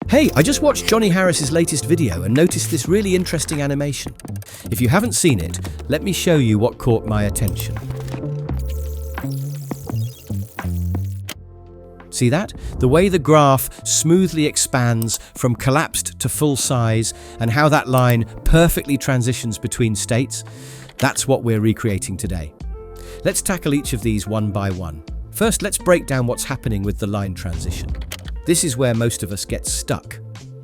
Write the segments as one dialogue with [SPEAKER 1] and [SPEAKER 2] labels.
[SPEAKER 1] Hey, I just watched Johnny Harris's latest video and noticed this really interesting animation. If you haven't seen it, let me show you what caught my attention. See that? The way the graph smoothly expands from collapsed to full size and how that line perfectly transitions between states. That's what we're recreating today. Let's tackle each of these one by one. First, let's break down what's happening with the line transition. This is where most of us get stuck.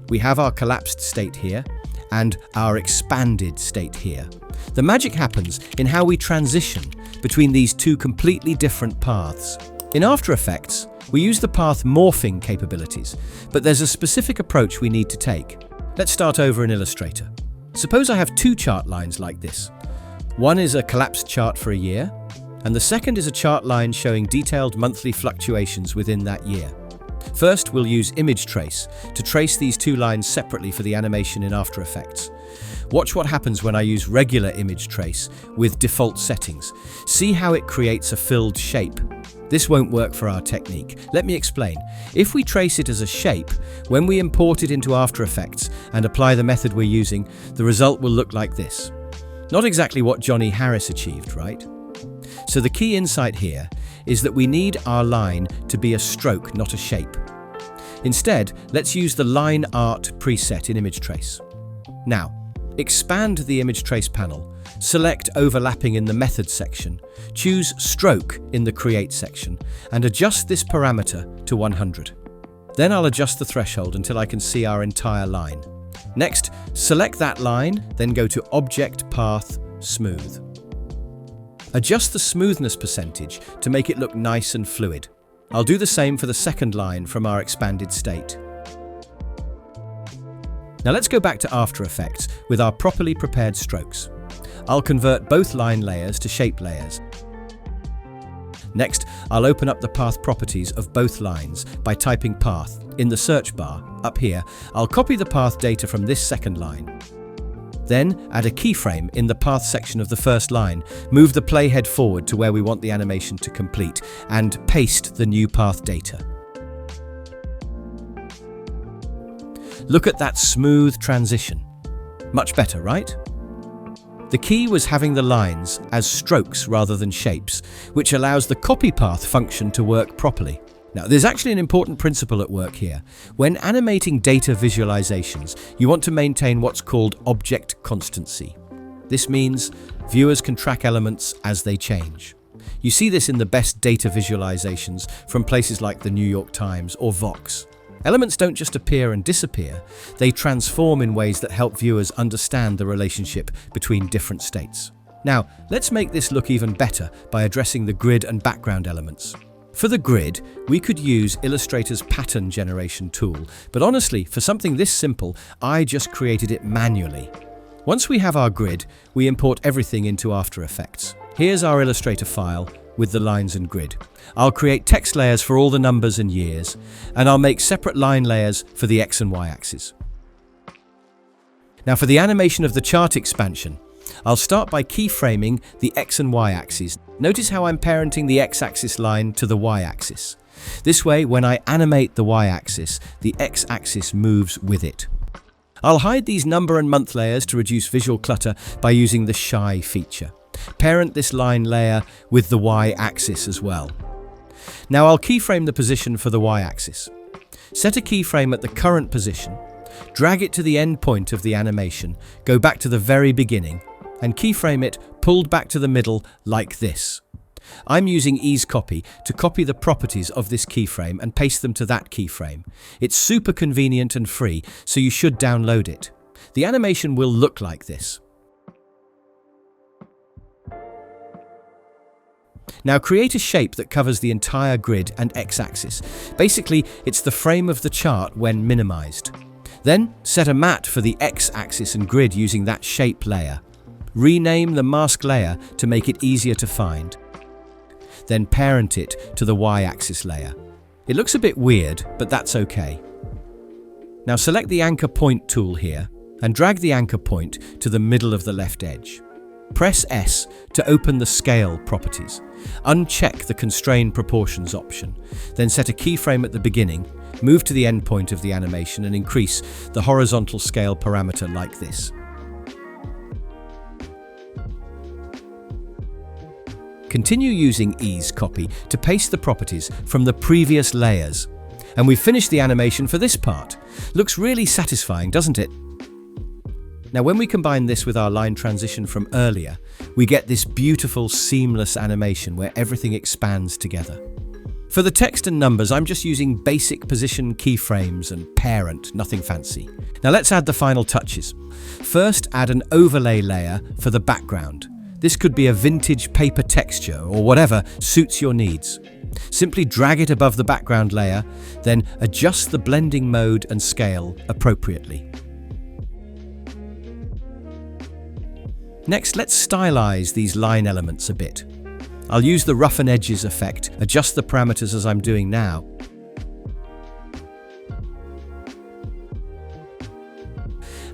[SPEAKER 1] We have our collapsed state here and our expanded state here. The magic happens in how we transition between these two completely different paths. In After Effects, we use the path morphing capabilities, but there's a specific approach we need to take. Let's start over in Illustrator. Suppose I have two chart lines like this. One is a collapsed chart for a year, and the second is a chart line showing detailed monthly fluctuations within that year. First, we'll use Image Trace to trace these two lines separately for the animation in After Effects. Watch what happens when I use regular Image Trace with default settings. See how it creates a filled shape. This won't work for our technique. Let me explain. If we trace it as a shape, when we import it into After Effects and apply the method we're using, the result will look like this. Not exactly what Johnny Harris achieved, right? So the key insight here is that we need our line to be a stroke, not a shape. Instead, let's use the Line Art preset in Image Trace. Now, expand the Image Trace panel, select Overlapping in the Method section, choose Stroke in the Create section, and adjust this parameter to 100. Then I'll adjust the threshold until I can see our entire line. Next, select that line, then go to Object Path Smooth. Adjust the smoothness percentage to make it look nice and fluid. I'll do the same for the second line from our expanded state. Now let's go back to After Effects with our properly prepared strokes. I'll convert both line layers to shape layers. Next, I'll open up the path properties of both lines by typing path in the search bar. Up here, I'll copy the path data from this second line. Then, add a keyframe in the path section of the first line, move the playhead forward to where we want the animation to complete, and paste the new path data. Look at that smooth transition. Much better, right? The key was having the lines as strokes rather than shapes, which allows the copy path function to work properly. Now, there's actually an important principle at work here. When animating data visualizations, you want to maintain what's called object constancy. This means viewers can track elements as they change. You see this in the best data visualizations from places like the New York Times or Vox. Elements don't just appear and disappear, they transform in ways that help viewers understand the relationship between different states. Now, let's make this look even better by addressing the grid and background elements. For the grid, we could use Illustrator's pattern generation tool, but honestly, for something this simple, I just created it manually. Once we have our grid, we import everything into After Effects. Here's our Illustrator file with the lines and grid. I'll create text layers for all the numbers and years, and I'll make separate line layers for the X and Y axes. Now for the animation of the chart expansion, I'll start by keyframing the X and Y axes. Notice how I'm parenting the X-axis line to the Y-axis. This way, when I animate the Y-axis, the X-axis moves with it. I'll hide these number and month layers to reduce visual clutter by using the Shy feature. Parent this line layer with the Y-axis as well. Now I'll keyframe the position for the Y-axis. Set a keyframe at the current position, drag it to the end point of the animation, go back to the very beginning, and keyframe it pulled back to the middle like this. I'm using Ease Copy to copy the properties of this keyframe and paste them to that keyframe. It's super convenient and free, so you should download it. The animation will look like this. Now create a shape that covers the entire grid and X-axis. Basically, it's the frame of the chart when minimized. Then set a matte for the X-axis and grid using that shape layer. Rename the mask layer to make it easier to find. Then parent it to the Y-axis layer. It looks a bit weird, but that's okay. Now select the anchor point tool here and drag the anchor point to the middle of the left edge. Press S to open the scale properties. Uncheck the constrain proportions option. Then set a keyframe at the beginning, move to the end point of the animation and increase the horizontal scale parameter like this. Continue using Ease Copy to paste the properties from the previous layers. And we've finished the animation for this part. Looks really satisfying, doesn't it? Now, when we combine this with our line transition from earlier, we get this beautiful, seamless animation where everything expands together. For the text and numbers, I'm just using basic position keyframes and parent, nothing fancy. Now let's add the final touches. First, add an overlay layer for the background. This could be a vintage paper texture or whatever suits your needs. Simply drag it above the background layer, then adjust the blending mode and scale appropriately. Next, let's stylize these line elements a bit. I'll use the roughen edges effect, adjust the parameters as I'm doing now.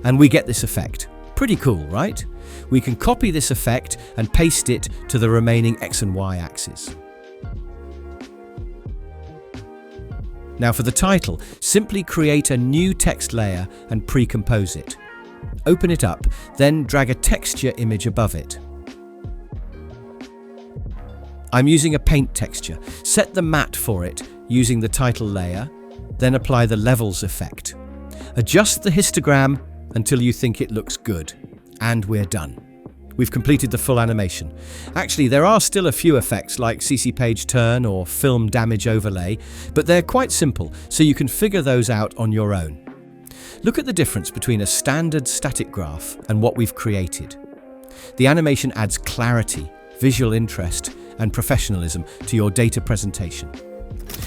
[SPEAKER 1] And we get this effect. Pretty cool, right? We can copy this effect and paste it to the remaining X and Y axes. Now for the title, simply create a new text layer and pre-compose it. Open it up, then drag a texture image above it. I'm using a paint texture. Set the matte for it using the title layer, then apply the levels effect. Adjust the histogram until you think it looks good. And we're done. We've completed the full animation. Actually, there are still a few effects like CC page turn or film damage overlay, but they're quite simple, so you can figure those out on your own. Look at the difference between a standard static graph and what we've created. The animation adds clarity, visual interest, and professionalism to your data presentation.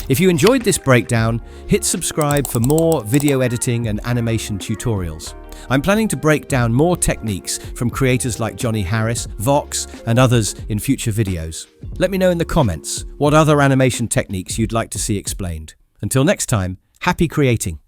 [SPEAKER 1] If you enjoyed this breakdown, hit subscribe for more video editing and animation tutorials. I'm planning to break down more techniques from creators like Johnny Harris, Vox, and others in future videos. Let me know in the comments what other animation techniques you'd like to see explained. Until next time, happy creating!